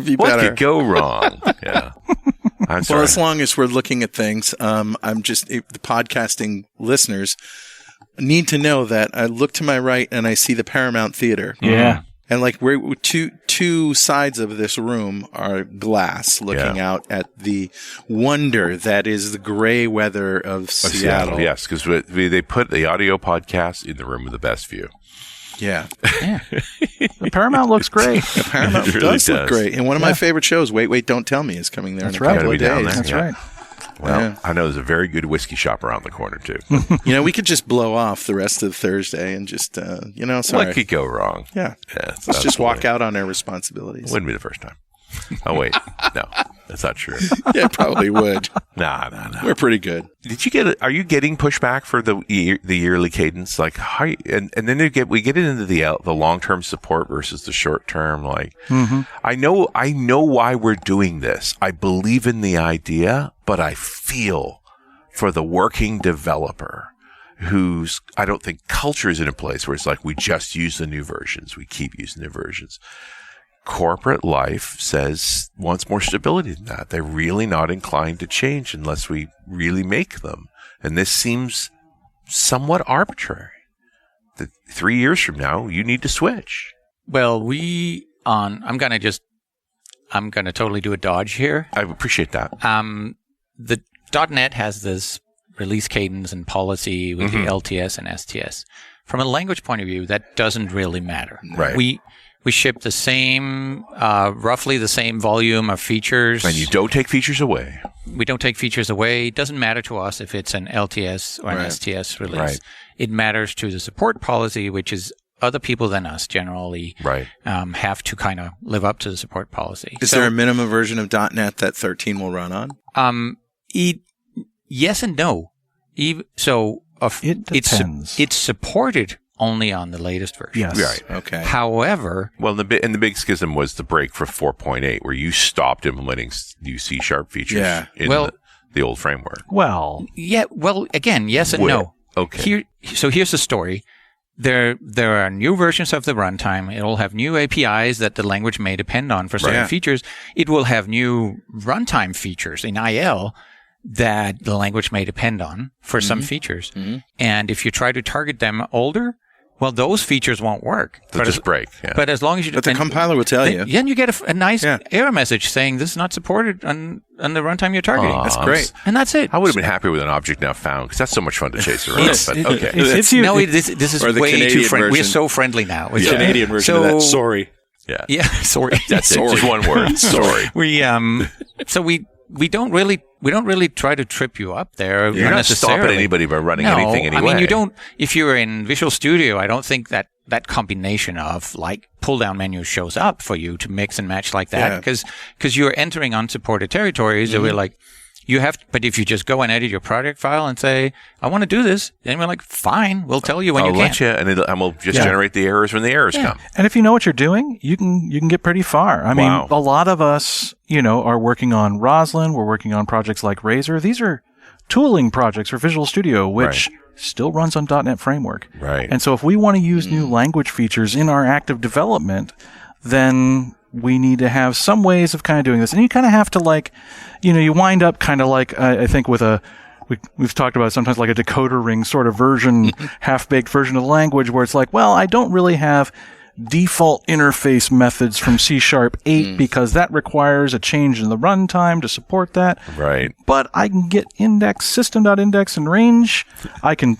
be better? What could go wrong? I'm sorry. Well, as long as we're looking at things, I'm just the podcasting listeners need to know that I look to my right and I see the Paramount Theater. Yeah. And like we're two sides of this room are glass looking out at the wonder that is the gray weather of Seattle. Yes, because they put the audio podcast in the room with the best view. Yeah. The Paramount looks great. The Paramount really does look great. And one of my favorite shows, Wait, Don't Tell Me, is coming there in a couple of days. That's right. Well, I know there's a very good whiskey shop around the corner, too. We could just blow off the rest of Thursday and just, sorry. What could go wrong? Yeah. Let's just walk out on our responsibilities. Wouldn't be the first time. Oh, wait. No, that's not true. Yeah, it probably would. No. We're pretty good. Did you get it? Are you getting pushback for the yearly cadence? Like, how? And then we get into the long-term support versus the short-term. Like, I know why we're doing this. I believe in the idea, but I feel for the working developer who's, I don't think culture is in a place where it's like, we just use the new versions. We keep using new versions. Corporate life wants more stability than that. They're really not inclined to change unless we really make them. And this seems somewhat arbitrary. 3 years from now, you need to switch. Well, I'm going to totally do a dodge here. I appreciate that. The .NET has this release cadence and policy with the LTS and STS. From a language point of view, that doesn't really matter. Right. We ship the same, roughly the same volume of features. And you don't take features away. We don't take features away. It doesn't matter to us if it's an LTS or an STS release. Right. It matters to the support policy, which is other people than us generally have to kind of live up to the support policy. Is there a minimum version of .NET that 13 will run on? Yes and no. It depends. It's supported only on the latest version. Yes. Right. Okay. However, well, the big schism was the break for 4.8, where you stopped implementing new C# features in the old framework. Well, again, yes and no. Okay. Here's the story. There are new versions of the runtime. It will have new APIs that the language may depend on for certain features. It will have new runtime features in IL that the language may depend on for some features. And if you try to target them older, well, those features won't work. They'll just break. Yeah. But as long as you... But the compiler will tell you. Then you get a nice error message saying this is not supported on the runtime you're targeting. That's great. And that's it. I would have been happy with an object now found, because that's so much fun to chase around. This is way too friendly. We're so friendly now. The Canadian version of that. Sorry. Yeah, sorry. That's it. Just one word. Sorry. We don't really try to trip you up there. You're not stopping anybody by running anything anyway. I mean, you don't. If you're in Visual Studio, I don't think that combination of like pull down menus shows up for you to mix and match like that, because you're entering unsupported territories. So we're like, but if you just go and edit your project file and say, I want to do this, then we're like, fine, we'll tell you when you can. I'll let you, and we'll just generate the errors when the errors come. And if you know what you're doing, you can get pretty far. I mean, a lot of us, are working on Roslyn. We're working on projects like Razor. These are tooling projects for Visual Studio, which still runs on .NET Framework. Right. And so if we want to use new language features in our active development, then we need to have some ways of kind of doing this. And you kind of have to you wind up kind of like, I think with we've talked about it sometimes like a decoder ring sort of version, half-baked version of the language where it's like, well, I don't really have default interface methods from C# 8 because that requires a change in the runtime to support that. Right. But I can get system.index and range. I can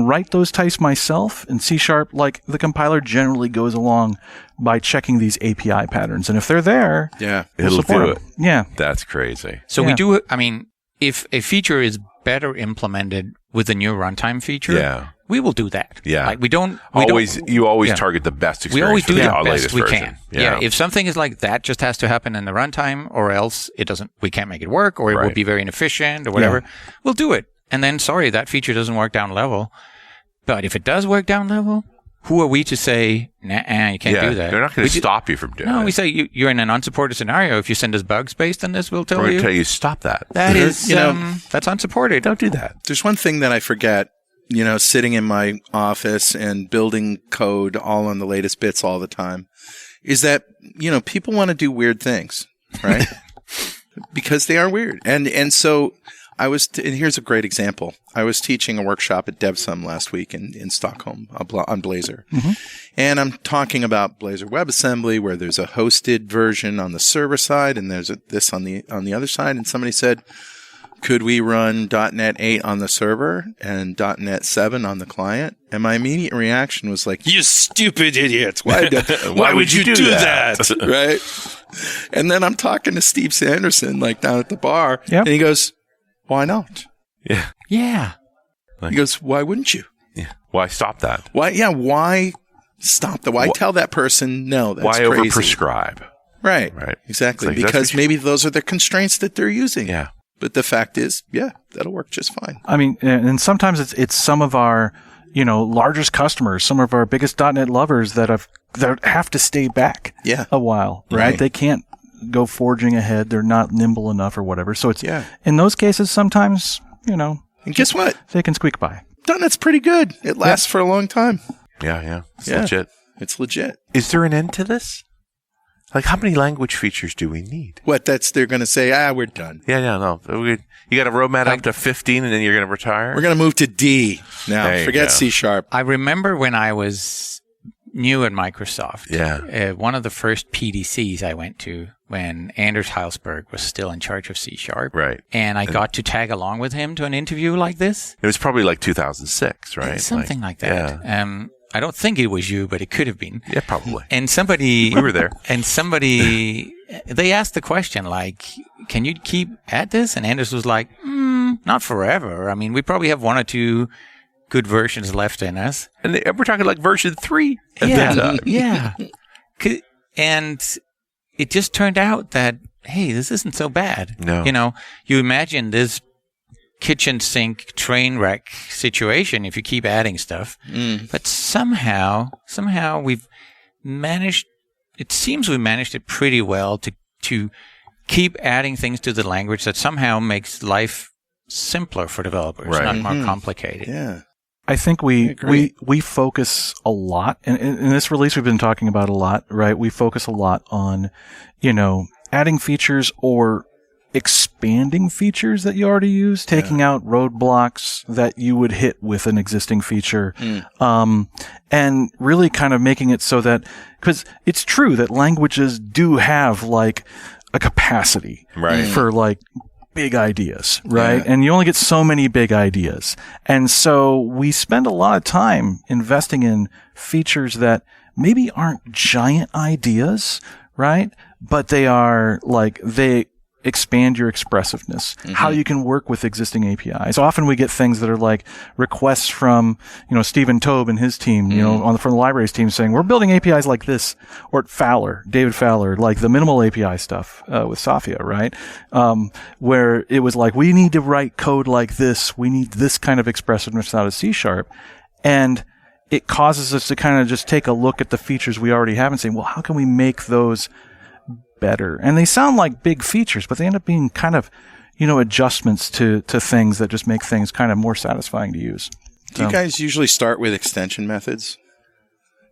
write those types myself in C#. Like the compiler generally goes along by checking these API patterns, and if they're there, it'll do it. Yeah, that's crazy. So we do. I mean, if a feature is better implemented with a new runtime feature, we will do that. Yeah. Like you always target the best experience. We always do the best we version. can. Yeah. If something is like that just has to happen in the runtime or else we can't make it work or it will be very inefficient or whatever, we'll do it. And then, that feature doesn't work down level. But if it does work down level, who are we to say, nah, you can't do that? They're not going to stop you from doing it. No, we say you're in an unsupported scenario. If you send us bugs based on this, we'll tell you. We're going to tell you, stop that. That is, that's unsupported. Don't do that. There's one thing that I forget, sitting in my office and building code all on the latest bits all the time, is that, people want to do weird things, right? Because they are weird. And so and here's a great example. I was teaching a workshop at DevSum last week in Stockholm on Blazor. Mm-hmm. And I'm talking about Blazor WebAssembly, where there's a hosted version on the server side and there's this on the other side. And somebody said, could we run .NET 8 on the server and .NET 7 on the client? And my immediate reaction was like, you stupid idiots. Why would you do that? Right? And then I'm talking to Steve Sanderson, down at the bar, and he goes, why not? Yeah. Yeah. He goes, why wouldn't you? Yeah. Why stop that? Why stop that? Why tell that person, no, that's crazy? Why overprescribe? Right. Exactly. Because maybe those are the constraints that they're using. Yeah. But the fact is, that'll work just fine. I mean, and sometimes it's some of our, largest customers, some of our biggest .NET lovers that have to stay back a while, right? They can't go forging ahead. They're not nimble enough or whatever. So it's in those cases, sometimes, And guess what? They can squeak by. .NET's pretty good. It lasts for a long time. Yeah. It's legit. It's legit. Is there an end to this? How many language features do we need? They're going to say, we're done. No. You got a roadmap up to 15 and then you're going to retire? We're going to move to D now. Forget C#. I remember when I was new at Microsoft. Yeah. One of the first PDCs I went to when Anders Heilsberg was still in charge of C#. Right. And I got to tag along with him to an interview like this. It was probably 2006, right? Something like that. Yeah. I don't think it was you, but it could have been. Yeah, probably. And somebody... we were there. And they asked the question, can you keep at this? And Anders was like, not forever. I mean, we probably have one or two good versions left in us. And we're talking version 3 at that time. Yeah. And it just turned out that, hey, this isn't so bad. No. You imagine this kitchen sink train wreck situation if you keep adding stuff. But somehow we've managed, it seems we managed it pretty well to keep adding things to the language that somehow makes life simpler for developers, not more complicated. Yeah. I think we focus a lot, and in this release we've been talking about a lot, right? We focus a lot on, adding features or expanding features that you already use, taking out roadblocks that you would hit with an existing feature, and really kind of making it so that, because it's true that languages do have a capacity for big ideas, right? Yeah. And you only get so many big ideas. And so we spend a lot of time investing in features that maybe aren't giant ideas, right? But they are expand your expressiveness, how you can work with existing APIs. Often we get things that are like requests from, Stephen Tobe and his team, from the libraries team saying, we're building APIs like this, or David Fowler, like the minimal API stuff, with Sophia, right? Where it was like, we need to write code like this. We need this kind of expressiveness out of C#. And it causes us to kind of just take a look at the features we already have and say, well, how can we make those better? And they sound like big features, but they end up being kind of, adjustments to things that just make things kind of more satisfying to use. Do you guys usually start with extension methods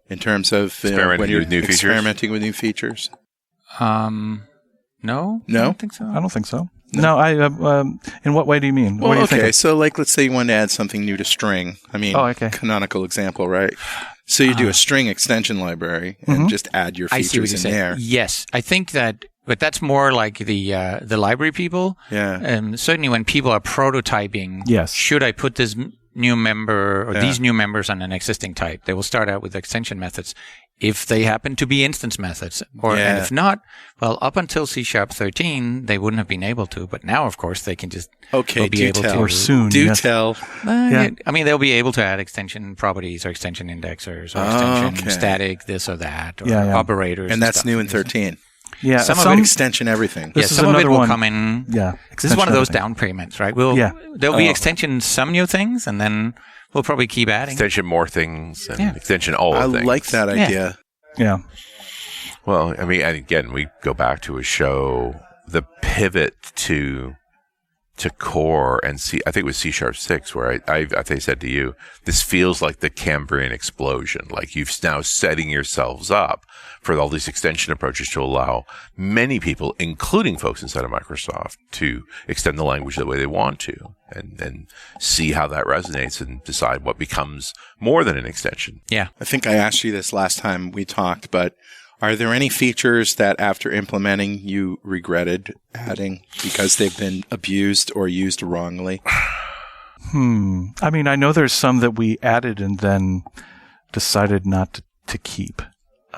in terms of when you're experimenting with new features? No. No? I don't think so. I don't think so. No, in what way do you mean? Well, what do you okay, think? so let's say you want to add something new to string. I mean, canonical example, right? So you do a string extension library and just add your features in there. Yes, I think that, but that's more like the library people. Yeah. Certainly when people are prototyping, should I put this new member or these new members on an existing type? They will start out with extension methods if they happen to be instance methods. And if not, well, up until C# 13, they wouldn't have been able to. But now, of course, they can just be able to. Or soon. Tell. I mean, they'll be able to add extension properties or extension indexers or extension static, this or that, or operators. And that's new in 13. Yeah, some of it extension everything. Some of it will come in. Yeah, this is one of those down payments, right? There'll be extension some new things, and then we'll probably keep adding. Extension more things and extension all things. I like that idea. Yeah. Well, I mean, and again, we go back to a show, the pivot to core and I think it was C# 6 where I think I said to you, this feels like the Cambrian explosion. Like you've now setting yourselves up for all these extension approaches to allow many people, including folks inside of Microsoft, to extend the language the way they want to and see how that resonates and decide what becomes more than an extension. Yeah. I think I asked you this last time we talked, but are there any features that after implementing you regretted adding because they've been abused or used wrongly? I mean, I know there's some that we added and then decided not to keep.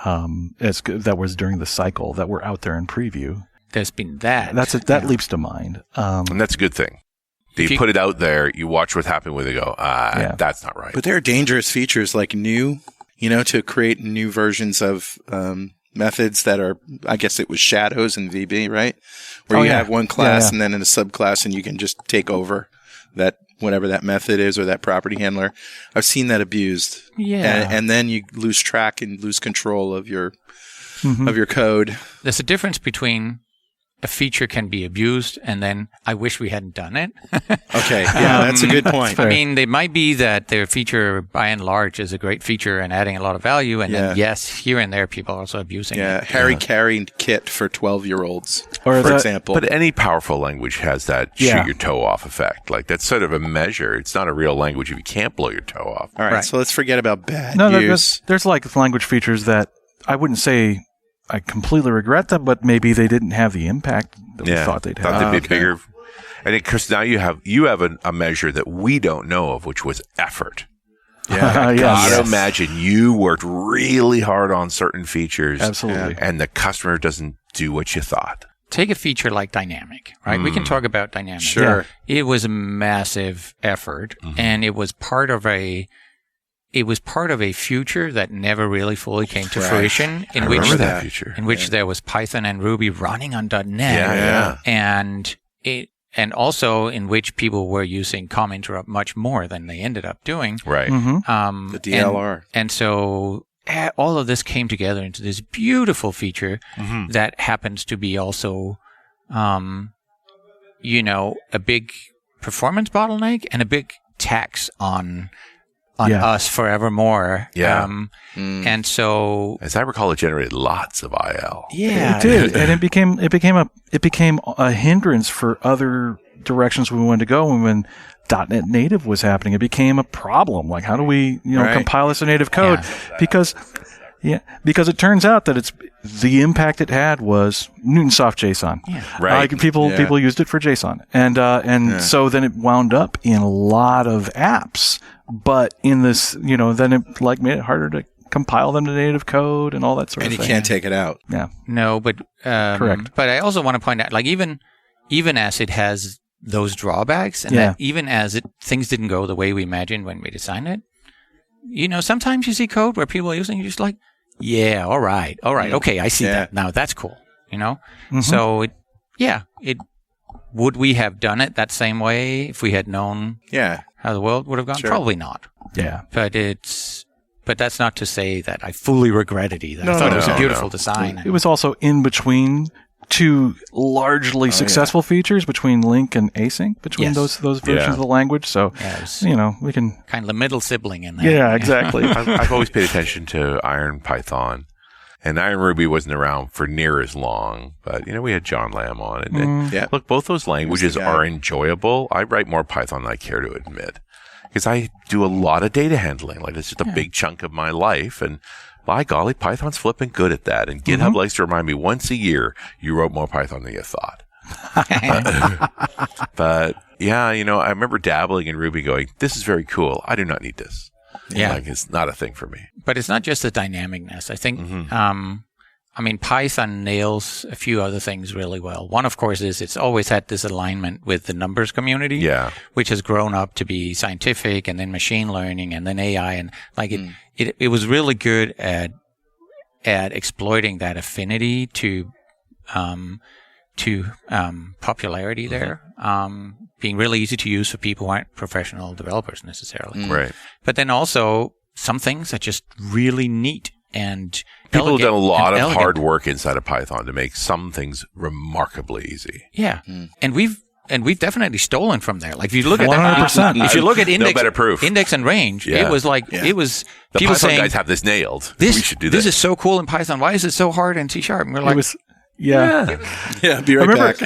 That was during the cycle that were out there in preview. There's been that. That leaps to mind. And that's a good thing. You put it out there, you watch what's happening with it, go, that's not right. But there are dangerous features like new, to create new versions of methods that are, I guess it was shadows in VB, right? Where you have one class and then in a subclass and you can just take over that, whatever that method is or that property handler. I've seen that abused. Yeah. And then you lose track and lose control of your code. There's a difference between a feature can be abused and then I wish we hadn't done it. Okay. Yeah, that's a good point. I mean, it might be that their feature by and large is a great feature and adding a lot of value. And then, yes, here and there, people are also abusing it. Harry Carey kit for 12-year-olds, for example. But any powerful language has that shoot your toe off effect. Like that's sort of a measure. It's not a real language if you can't blow your toe off. All right. So let's forget about bad use. There's like language features that I wouldn't say I completely regret them, but maybe they didn't have the impact that we thought they'd have. Thought they'd be bigger. And because now you have a measure that we don't know of, which was effort. Yeah, I gotta imagine you worked really hard on certain features. Absolutely. And the customer doesn't do what you thought. Take a feature like dynamic, right? We can talk about dynamic. Sure. Yeah. It was a massive effort, and it was part of a future that never really fully came to fruition. In which there was Python and Ruby running on .NET. And also in which people were using COM interrupt much more than they ended up doing. Right. The DLR. And so all of this came together into this beautiful feature that happens to be also, a big performance bottleneck and a big tax on us forevermore. Yeah. And so, as I recall, it generated lots of IL. Yeah, it did, and it became a hindrance for other directions we wanted to go. And when .NET Native was happening, it became a problem. Like, how do we, compile this in native code? Because it turns out that the impact it had was Newtonsoft JSON. Yeah. Right. People used it for JSON, and so then it wound up in a lot of apps. But in this, then it made it harder to compile them to native code and all that sort of thing. And you can't take it out. Yeah. No, but correct. But I also want to point out, even even as it has those drawbacks, and that even as things didn't go the way we imagined when we designed it, sometimes you see code where people are using it, you're just like, yeah, all right, okay, I see that now. That's cool, So would we have done it that same way if we had known how the world would have gone? Sure. Probably not. Yeah, but that's not to say that I fully regret it either. I thought it was a beautiful design. It was also in between two largely successful features, between link and async, between those versions of the language. So, we can kind of the middle sibling in there. Yeah, exactly. I've always paid attention to Iron Python, and Iron Ruby wasn't around for near as long. But we had John Lamb on it. And look, both those languages are enjoyable. I write more Python than I care to admit, because I do a lot of data handling. Like, it's just a big chunk of my life, and by golly, Python's flipping good at that. And GitHub likes to remind me once a year, you wrote more Python than you thought. But I remember dabbling in Ruby going, this is very cool. I do not need this. Yeah. It's not a thing for me. But it's not just the dynamicness. I think, Python nails a few other things really well. One, of course, is it's always had this alignment with the numbers community, which has grown up to be scientific and then machine learning and then AI. And it was really good at exploiting that affinity to popularity there, being really easy to use for people who aren't professional developers necessarily. Right. But then also some things are just really neat. And people have done a lot of hard work inside of Python to make some things remarkably easy. Yeah. And we've definitely stolen from there. Like, if you look at 100%. if you look at no better proof. Index and range, it was like it was the people Python saying, guys have this nailed. We should do this is so cool in Python. Why is it so hard in C#? And we're like, be right back.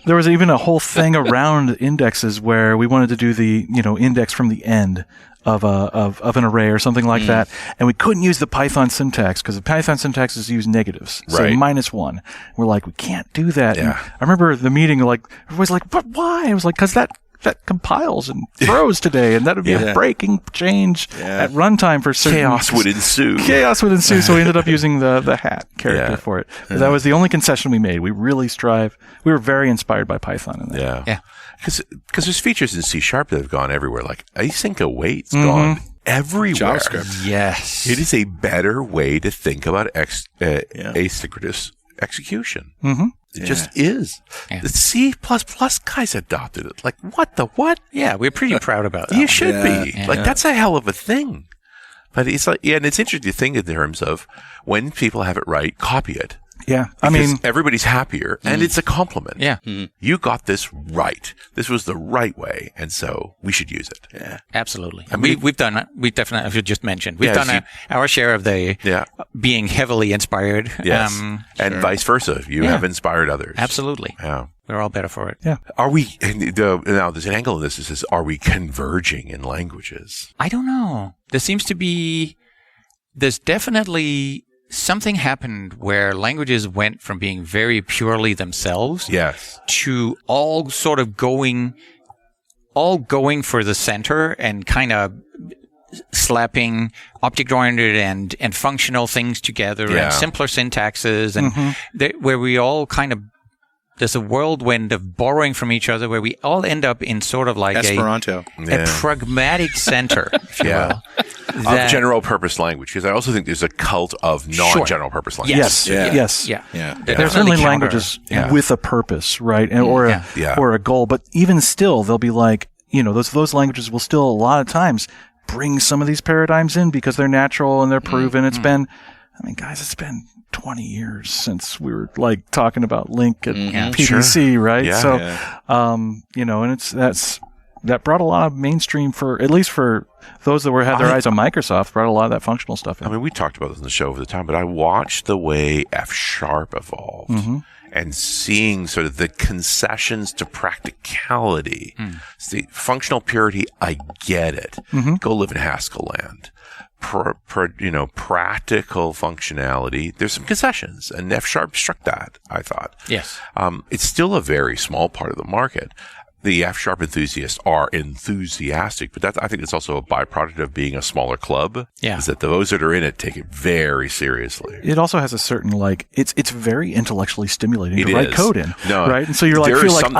There was even a whole thing around indexes where we wanted to do the index from the end of an array or something like that, and we couldn't use the Python syntax because the Python syntax is use negatives, so -1. We're like, we can't do that. And I remember the meeting, like, everybody's like, but why? I was like, because that compiles and throws today, and that would be a breaking change at runtime for certain chaos would ensue. So we ended up using the hat character for it. But that was the only concession we made. We really we were very inspired by Python in that. Yeah. Because there's features in C# that have gone everywhere. Like async await's gone everywhere. JavaScript. yes. It is a better way to think about asynchronous execution. It just is. Yeah. The C++ guys adopted it. Like, what? Yeah, we're pretty proud about that. You should be. Yeah. Like, that's a hell of a thing. But it's like, and it's interesting to think in terms of when people have it right, copy it. Yeah. Because everybody's happier, and it's a compliment. Yeah. You got this right. This was the right way, and so we should use it. Yeah. Absolutely. And we've definitely, as you just mentioned, we've done our share of the being heavily inspired. Yes. And vice versa. You have inspired others. Absolutely. Yeah. We're all better for it. Yeah. Are we, now there's an angle in this that says, are we converging in languages? I don't know. There's definitely something happened where languages went from being very purely themselves to all going for the center and kind of slapping object-oriented and functional things together and simpler syntaxes and where we all kind of, there's a whirlwind of borrowing from each other where we all end up in sort of like Esperanto. a pragmatic center, if you will. Of general purpose language, because I also think there's a cult of non-general purpose language. Yes. There's certainly languages with a purpose, right? And, or a goal. But even still, they'll be like, those languages will still a lot of times bring some of these paradigms in because they're natural and they're proven. It's been 20 years since we were like talking about Link and PDC, right? Yeah. So, and that brought a lot of mainstream at least for those that had their eyes on Microsoft, brought a lot of that functional stuff in. I mean, we talked about this on the show over the time, but I watched the way F# evolved and seeing sort of the concessions to practicality. See, functional purity, I get it. Go live in Haskell land. Practical functionality, there's some concessions, and F# struck that, I thought. Yes. It's still a very small part of the market. the F# enthusiasts are enthusiastic, but I think it's also a byproduct of being a smaller club. Yeah. Is that those that are in it take it very seriously. It also has a certain it's very intellectually stimulating to write is. code in, No, right? And so you're there feel is like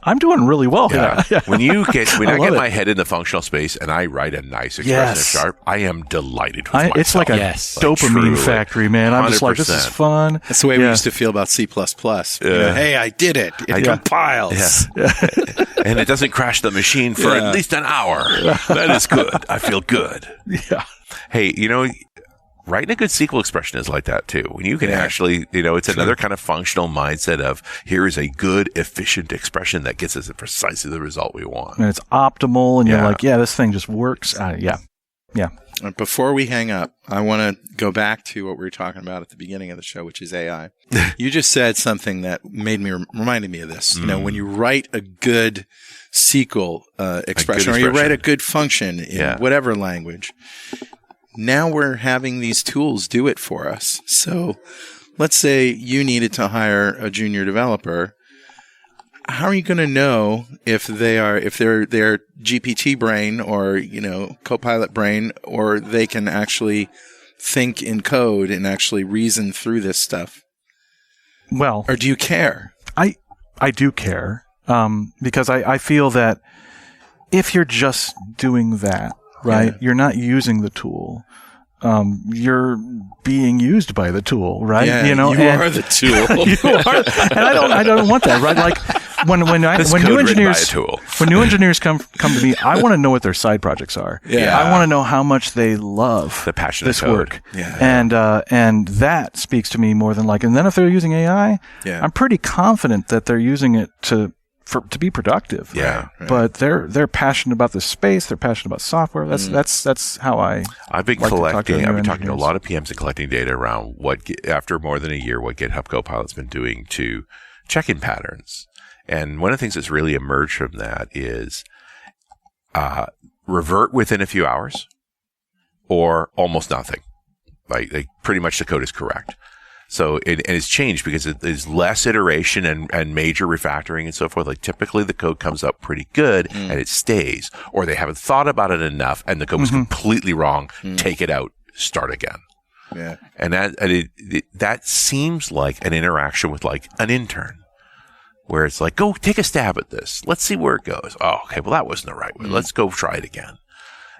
I'm doing really well. Yeah. Yeah. When I get love my it. head in the functional space and I write a nice expression in F#, I am delighted with myself. It's like a dopamine truly. factory, man. I'm just like, this is 100%. fun. That's the way we used to feel about C++. Hey, I did it. It compiles. Yeah. And it doesn't crash the machine for at least an hour. That is good. I feel good. Yeah. Hey, writing a good SQL expression is like that too. When you can actually, it's another kind of functional mindset of here is a good, efficient expression that gets us at precisely the result we want. And it's optimal, and you're like, this thing just works. Yeah. Before we hang up, I want to go back to what we were talking about at the beginning of the show, which is AI. You just said something that reminded me of this. When you write a good SQL expression, or you write a good function in whatever language, now we're having these tools do it for us. So let's say you needed to hire a junior developer. How are you going to know if they're GPT brain or, Copilot brain, or they can actually think in code and actually reason through this stuff? Well, or do you care? I do care, because I feel that if you're just doing that, right, you're not using the tool. You're being used by the tool, right? Yeah, you are the tool. You are, and I don't want that, right? Like when new engineers come to me, I want to know what their side projects are. Yeah. I want to know how much they love the passion this of code. work. Yeah. And that speaks to me more than and then if they're using AI, I'm pretty confident that they're using it to be productive. Yeah. Right. But they're passionate about the space. They're passionate about software. That's how I've been like talking to a lot of PMs and collecting data around after more than a year, what GitHub Copilot's been doing to check-in patterns. And one of the things that's really emerged from that is revert within a few hours or almost nothing. Like pretty much the code is correct. So it's changed because there's less iteration and major refactoring and so forth. Like typically the code comes up pretty good and it stays, or they haven't thought about it enough and the code was completely wrong. Take it out, start again. Yeah. And that seems like an interaction with like an intern, where it's like, go take a stab at this. Let's see where it goes. Oh, okay. Well, that wasn't the right way. Let's go try it again.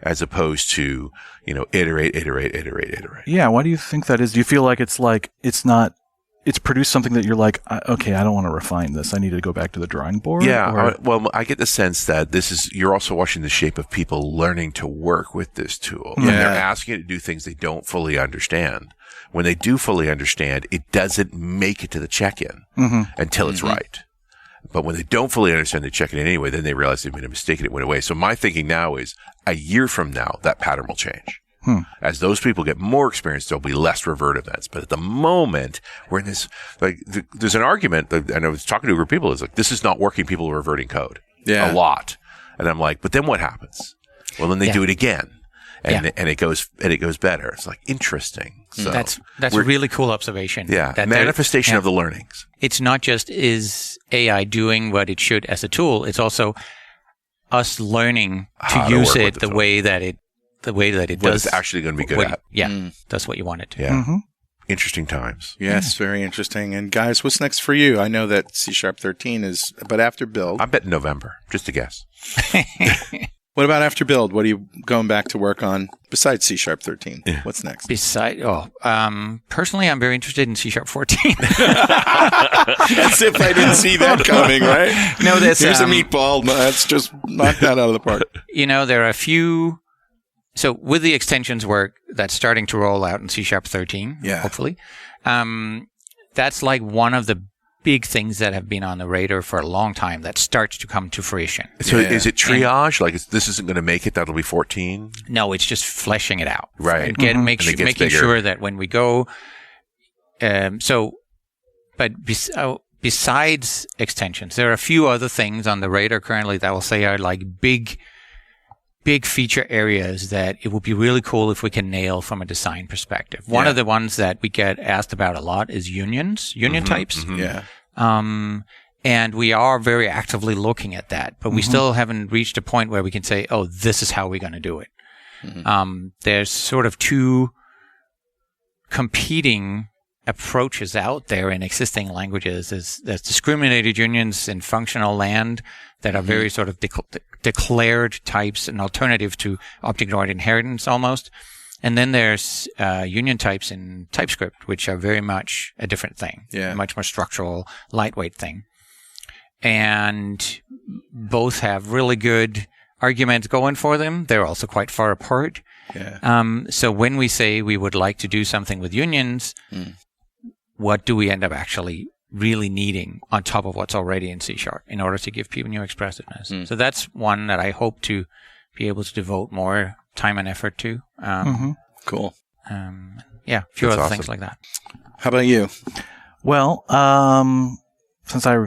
As opposed to, iterate. Yeah. Why do you think that is? Do you feel like it's produced something that you're like, okay, I don't want to refine this. I need to go back to the drawing board? Yeah. Well, I get the sense that you're also watching the shape of people learning to work with this tool. Yeah. And they're asking it to do things they don't fully understand. When they do fully understand, it doesn't make it to the check-in until it's right. But when they don't fully understand, they check it in anyway, then they realize they've made a mistake and it went away. So my thinking now is a year from now, that pattern will change. As those people get more experience, there'll be less revert events. But at the moment, we're in this, there's an argument, and I was talking to a group of people, it's like, this is not working, people are reverting code. Yeah. A lot. And I'm like, but then what happens? Well, then they do it again. And it goes better. It's like interesting. So that's a really cool observation. Yeah. That manifestation of the learnings. It's not just is AI doing what it should as a tool. It's also us learning to use it the way that it does. What it's actually going to be good at. Yeah. That's what you want it to. Yeah. Interesting times. Yes, very interesting. And guys, what's next for you? I know that C# 13 is, but after build. I bet November, just a guess. What about after build? What are you going back to work on besides C# 13? Yeah. What's next? Personally, I'm very interested in C# 14. As if I didn't see that coming, right? No, here's a meatball. Let's just knock that out of the park. There are a few. So with the extensions work that's starting to roll out in C# 13, hopefully, that's like one of the big things that have been on the radar for a long time that starts to come to fruition. So is it triage? This isn't going to make it, that'll be 14? No, it's just fleshing it out. Right. And making sure that when we go... besides extensions, there are a few other things on the radar currently that will say are like big feature areas that it would be really cool if we can nail from a design perspective. One of the ones that we get asked about a lot is union types. Yeah. And we are very actively looking at that, but we still haven't reached a point where we can say, oh, this is how we're going to do it. There's sort of two competing approaches out there in existing languages. There's discriminated unions in functional land that are very sort of declared types, an alternative to object-oriented inheritance almost. And then there's union types in TypeScript, which are very much a different thing, a much more structural, lightweight thing. And both have really good arguments going for them. They're also quite far apart. So when we say we would like to do something with unions, what do we end up actually really needing on top of what's already in C# in order to give people new expressiveness? So that's one that I hope to be able to devote more time and effort to. Cool. A few other things like that. How about you? Well, since I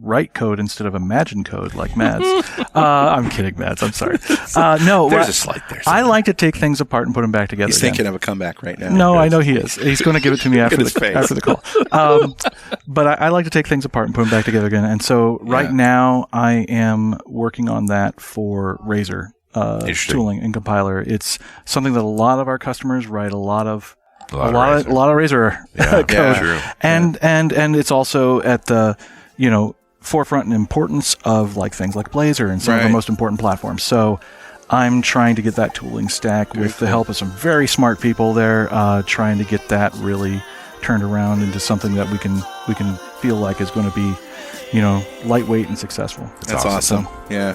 write code instead of imagine code like Mads. I'm kidding, Mads. I'm sorry. No, there's a slight there. I like to take things apart and put them back together. He's thinking of a comeback right now. No, I know he is. He's going to give it to me after the call. But I like to take things apart and put them back together again. And so right now I am working on that for Razor tooling and compiler. It's something that a lot of our customers write a lot of Razor code, and it's also at the forefront and importance of like things like Blazor and some of the most important platforms. So I'm trying to get that tooling stack with the help of some very smart people there, trying to get that really turned around into something that we can feel like is going to be lightweight and successful. That's awesome. Yeah.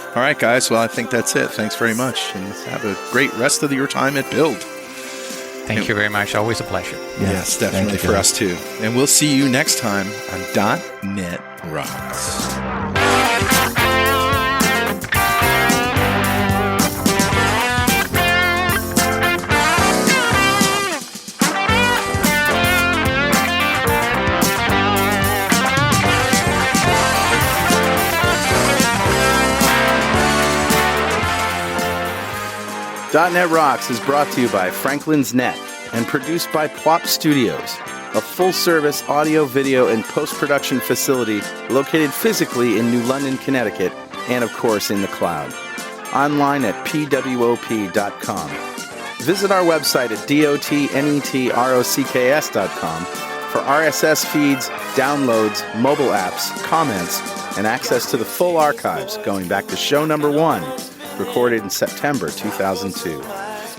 All right, guys. Well, I think that's it. Thanks very much, and have a great rest of your time at Build. Thank you very much. Always a pleasure. Yes, definitely for us too. And we'll see you next time on .NET Rocks. .NET Rocks is brought to you by Franklin's Net and produced by Plop Studios, a full-service audio, video, and post-production facility located physically in New London, Connecticut, and of course in the cloud. Online at pwop.com. Visit our website at dotnetrocks.com for RSS feeds, downloads, mobile apps, comments, and access to the full archives going back to show number 1, recorded in September 2002.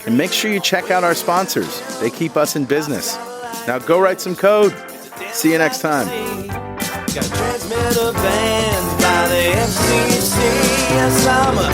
And make sure you check out our sponsors. They keep us in business. Now go write some code. See you next time. Got transmitter banned by the FCC. Yes, I'm a